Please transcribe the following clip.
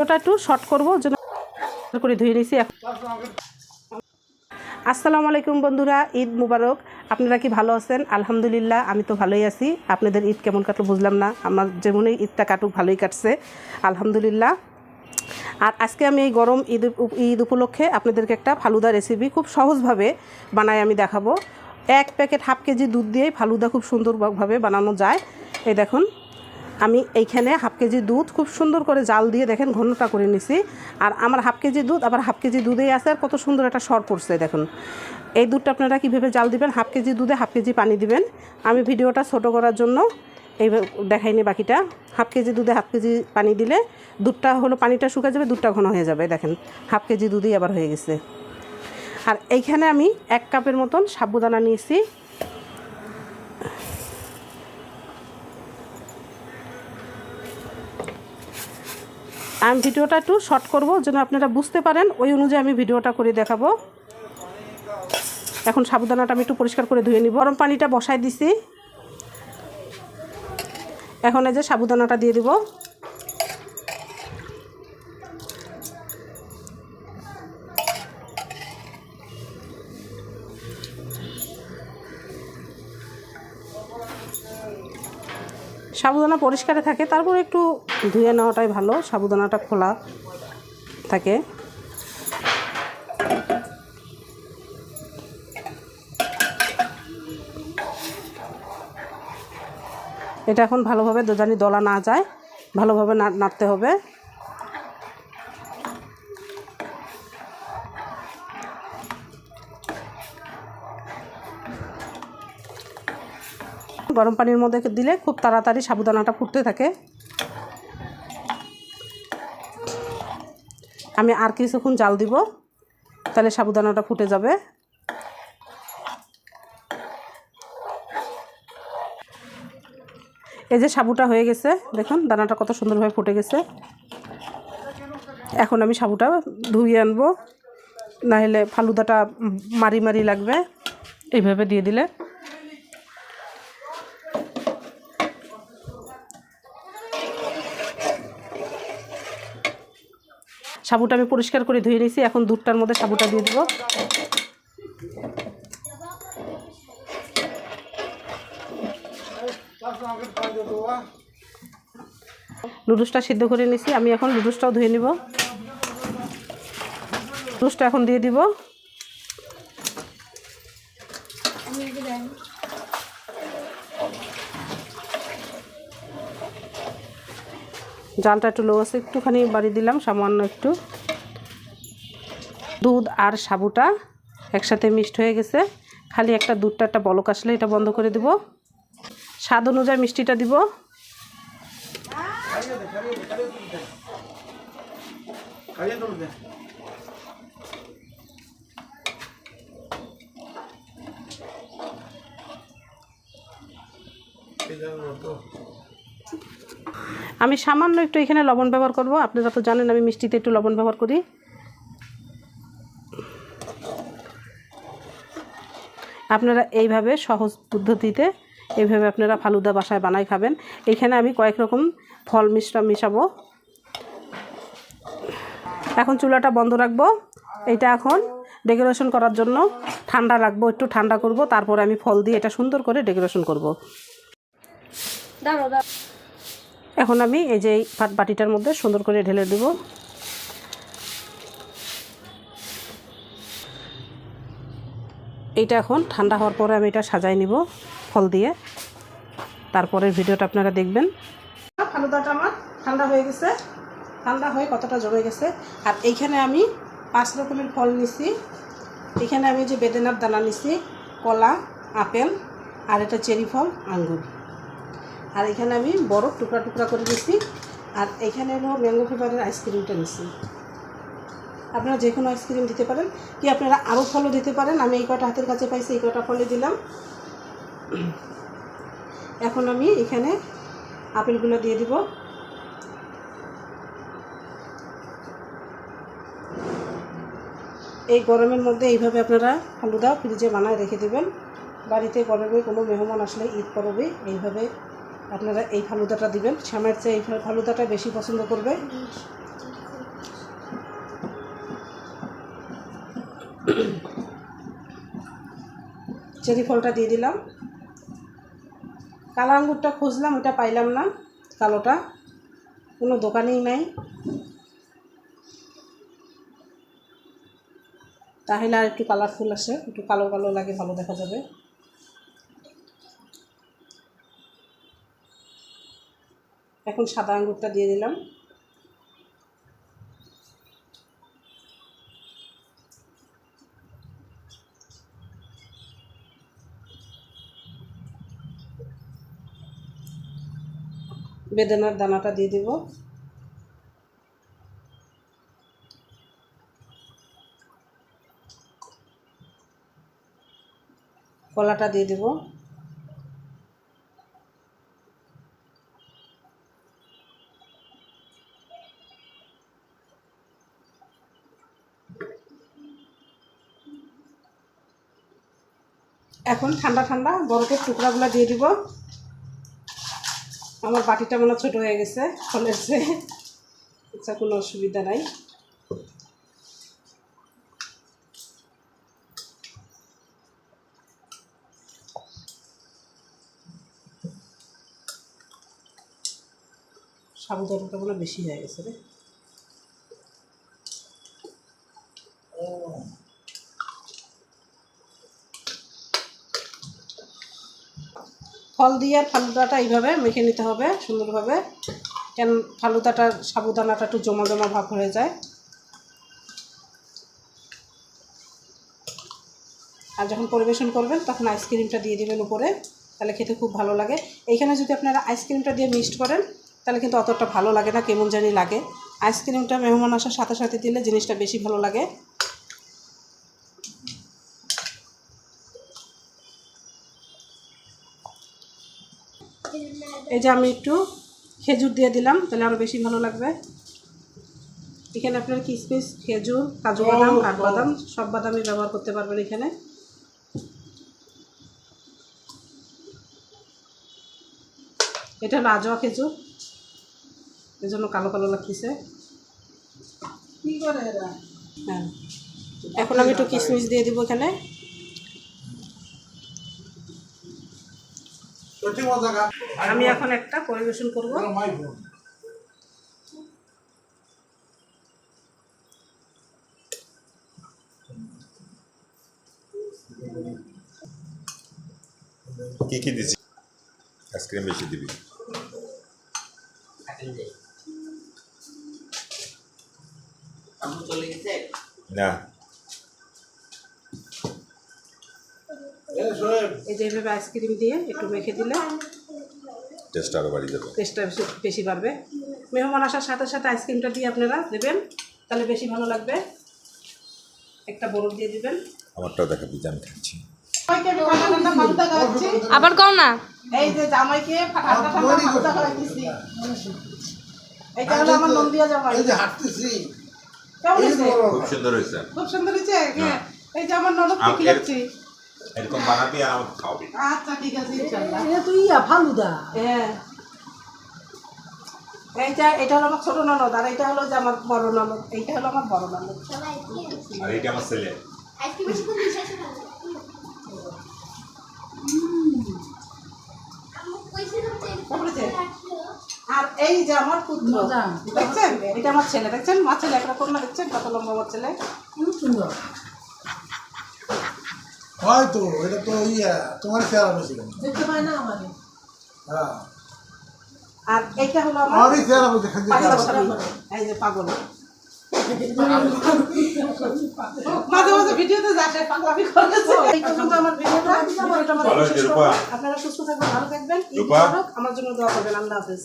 ওটা একটু শর্ট করবো জন্য করে ধুয়ে নিয়েছি। আসসালামু আলাইকুম বন্ধুরা, ঈদ মুবারক। আপনারা কি ভালো আছেন? আলহামদুলিল্লাহ, আমি তো ভালোই আছি। আপনাদের ঈদ কেমন কাটলো বুঝলাম না, আমার যেমনই ঈদটা কাটুক ভালোই কাটছে আলহামদুলিল্লাহ। আর আজকে আমি এই গরম ঈদ উপলক্ষে আপনাদেরকে একটা ফালুদা রেসিপি খুব সহজভাবে বানায় আমি দেখাবো। 1 প্যাকেট হাফ কেজি দুধ দিয়েই ফালুদা খুব সুন্দরভাবে বানানো যায়। এই দেখুন, আমি এইখানে হাফ কেজি দুধ খুব সুন্দর করে জাল দিয়ে দেখেন ঘনটা করে নিছি। আর আমার হাফ কেজি দুধ আবার হাফ কেজি দুধেই আছে, আর কত সুন্দর একটা সর পড়ছে দেখুন। এই দুধটা আপনারা কীভাবে জাল দিবেন, হাফ কেজি দুধে হাফ কেজি পানি দিবেন। আমি ভিডিওটা ছোটো করার জন্য এইভাবে দেখাইনি বাকিটা। হাফ কেজি দুধে হাফ কেজি পানি দিলে দুধটা হলো পানিটা শুকিয়ে যাবে, দুধটা ঘন হয়ে যাবে। দেখেন হাফ কেজি দুধই আবার হয়ে গেছে। আর এইখানে আমি 1 কাপের মতন সাবুদানা নিয়েছি। আমি ভিডিওটা একটু শর্ট করবো যেন আপনারা বুঝতে পারেন, ওই অনুযায়ী আমি ভিডিওটা করে দেখাবো। এখন সাবুদানাটা আমি একটু পরিষ্কার করে ধুয়ে নিব। গরম পানিটা বসাই দিছি, এখন এই যে সাবুদানাটা দিয়ে দিব। সাবুদানা পরিষ্কারে থাকে, তারপর একটু ধুয়ে নেওয়াটাই ভালো, সাবুদানাটা খোলা থাকে। এটা এখন ভালোভাবে জানি দলা না যায়, ভালোভাবে নাড়তে হবে। গরম পানির মধ্যে দিলে খুব তাড়াতাড়ি সাবুদানাটা ফুটতে থাকে। আমি আর কিছুক্ষণ জাল দিব, তাহলে সাবুদানাটা ফুটে যাবে। এই যে সাবুটা হয়ে গেছে, দেখুন দানাটা কত সুন্দরভাবে ফুটে গেছে। এখন আমি সাবুটা ধুয়ে আনবো, নাহলে ফালুদাটা মারি মারি লাগবে। এইভাবে দিয়ে দিলে সাবুটা আমি পরিষ্কার করে ধুয়ে নিয়েছি। এখন দুধটার মধ্যে সাবুটা দিয়ে দেবো। নুডলসটা সিদ্ধ করে নিয়েছি, আমি এখন নুডলসটাও ধুয়ে নিব। নুডলসটা এখন দিয়ে দিব। জালটা একটু লো আছে, একটুখানি বাড়ি দিলাম সামান্য একটু। দুধ আর সাবুটা একসাথে মিক্সড হয়ে গেছে, খালি একটা দুধটা একটা বলক আসলে এটা বন্ধ করে দেব। স্বাদ অনুযায়ী মিষ্টিটা দিব। আমি সামান্য একটু এখানে লবণ ব্যবহার করব, আপনারা তো জানেন আমি মিষ্টিতে একটু লবণ ব্যবহার করি। আপনারা এইভাবে সহজ পদ্ধতিতে এইভাবে আপনারা ফালুদা বাসায় বানাই খাবেন। এখানে আমি কয়েক রকম ফল মিশাবো। এখন চুলাটা বন্ধ রাখবো। এটা এখন ডেকোরেশন করার জন্য ঠান্ডা রাখবো, একটু ঠান্ডা করব, তারপর আমি ফল দিয়ে এটা সুন্দর করে ডেকোরেশন করব। এখন আমি এই যে বাটিটার মধ্যে সুন্দর করে ঢেলে দেব। এইটা এখন ঠান্ডা হওয়ার পরে আমি এটা সাজাই নিব ফল দিয়ে, তারপরের ভিডিওটা আপনারা দেখবেন। ফালুদাটা আমার ঠান্ডা হয়ে গেছে, ঠান্ডা হয়ে কতটা জমে গেছে। আর এইখানে আমি 5 রকমের ফল নিছি। এখানে আমি যে বেদানার দানা নিছি, কলা, আপেল, আর এটা চেরি ফল, আঙ্গুর। আর এখানে আমি বরফ টুকরা টুকরা করে নিছি। আর এইখানে হলো ম্যাঙ্গো ফ্লেভারের আইসক্রিমটা নিছি। আপনারা যে কোনো আইসক্রিম দিতে পারেন, কি আপনারা আরও ফলও দিতে পারেন। আমি এই কটা হাতের কাছে পাইছি, এই কটা ফলে দিলাম। এখন আমি এখানে আপেলগুলো দিয়ে দিব। এই গরমের মধ্যে এইভাবে আপনারা ফালুদা ফ্রিজে বানায় রেখে দেবেন। বাড়িতে গরমে কোনো মেহমান আসলে ঈদ পরবে এইভাবে আপনারা এই ফালুদাটা দিবেন। শ্যামের চেয়ে এই ফালুদাটা বেশি পছন্দ করবে। চেরি ফলটা দিয়ে দিলাম। কালো আঙ্গুরটা খুঁজলাম, ওটা পাইলাম না, কালোটা কোনো দোকানেই নাই, তাহলে আর একটু কালারফুল আসে, একটু কালো কালো লাগে, ভালো দেখা যাবে। এখন সাদা আঙ্গুরটা দিয়ে দিলাম। বেদানার দানাটা দিয়ে দিব। কলাটা দিয়ে দেব। এখন ঠান্ডা ঠান্ডা বরফের টুকরাগুলো দিয়ে দিব। আমার বাটিটা মনে ছোট হয়ে গেছে ফলের চেয়ে, আচ্ছা কোনো অসুবিধা নাই। সাবুদানাটা মনে বেশি হয়ে গেছে রে। ফল দিয়ে আর ফালুদাটা এইভাবে মেখে নিতে হবে সুন্দরভাবে, কেন ফালুদাটা সাবুদানাটা একটু জমা জমা ভাব হয়ে যায়। আর যখন পরিবেশন করবেন তখন আইসক্রিমটা দিয়ে দেবেন উপরে, তাহলে খেতে খুব ভালো লাগে। এইখানে যদি আপনারা আইসক্রিমটা দিয়ে মিক্সড করেন তাহলে কিন্তু অতটা ভালো লাগে না, কেমন জানি লাগে। আইসক্রিমটা মেহমান আসার সাথে সাথে দিলে জিনিসটা বেশি ভালো লাগে। এই যে আমি একটু খেজুর দিয়ে দিলাম, তাহলে আরও বেশি ভালো লাগবে। এখানে আপনারা কিশমিশ, খেজুর, কাজু বাদাম, কাঠবাদাম সব বাদামই ব্যবহার করতে পারবেন এখানে। এটা হলো আজওয়া খেজুর, এই জন্য কালো কালো লাগতেছে। হ্যাঁ, এখন আমি একটু কিশমিশ দিয়ে দিব এখানে। আমি এখন একটা পরিবেশন করব। কি কি দিছি? আইসক্রিম বেশি দিবি না? এই যে এইভাবে আইসক্রিম দিয়ে একটু মেখে দিলে টেস্ট আরও বাড়িয়ে যাবে, টেস্টটা বেশি বাড়বে। মেহমান আসার সাথে সাথে আইসক্রিমটা দিয়ে আপনারা দেবেন, তাহলে বেশি ভালো লাগবে। একটা বরফ দিয়ে দিবেন। আমারটাও দেখাবি যে আমি খাচ্ছি। আবার কও না। এই যে জামাইকে ঠান্ডা ঠান্ডা ফালুদা খাওয়াইতেছি। এইটা হলো আমার নন্দিয়া জামাই। এই যে হাঁটতেছি। কেমন হয়েছে? খুব সুন্দর হয়েছে। খুব সুন্দর হয়েছে। হ্যাঁ, এই যে আমার ননদকে খিলাচ্ছি। এরকম বানাবি আর আমাকে খাওয়াবি। আচ্ছা ঠিক আছে ইনশাআল্লাহ। এটা তুই ফালুদা। হ্যাঁ, এটা হলো আমার ছোট ননদ, আর এটা হলো যে আমার বড় ননদ। এইটা হলো আমার বড় ননদ। আর এইটা আমার ছেলে। আর এই যে আমার পুত্র, দেখছেন? এটা আমার ছেলে, দেখছেন? মা ছেলে একরকম না, দেখছেন কত লম্বা আমার ছেলে? খুব সুন্দর। হয়তো এটা তো তোমার চেহারা বেশি দেখতে পায় না আমাকে। হ্যাঁ, আর এইটা হলো আমার আমারই চেহারা বলতে খালি এই যে পাগল। মাঝে মাঝে ভিডিওতে যাচ্ছে পাগলামি করেছে। এই পর্যন্ত আমার ভিডিওটা। আপনারা সুস্থ থাকবেন, ভালো থাকবেন। ঈদ মোবারক। আমার জন্য দোয়া করবেন। আল্লাহ হাফেজ।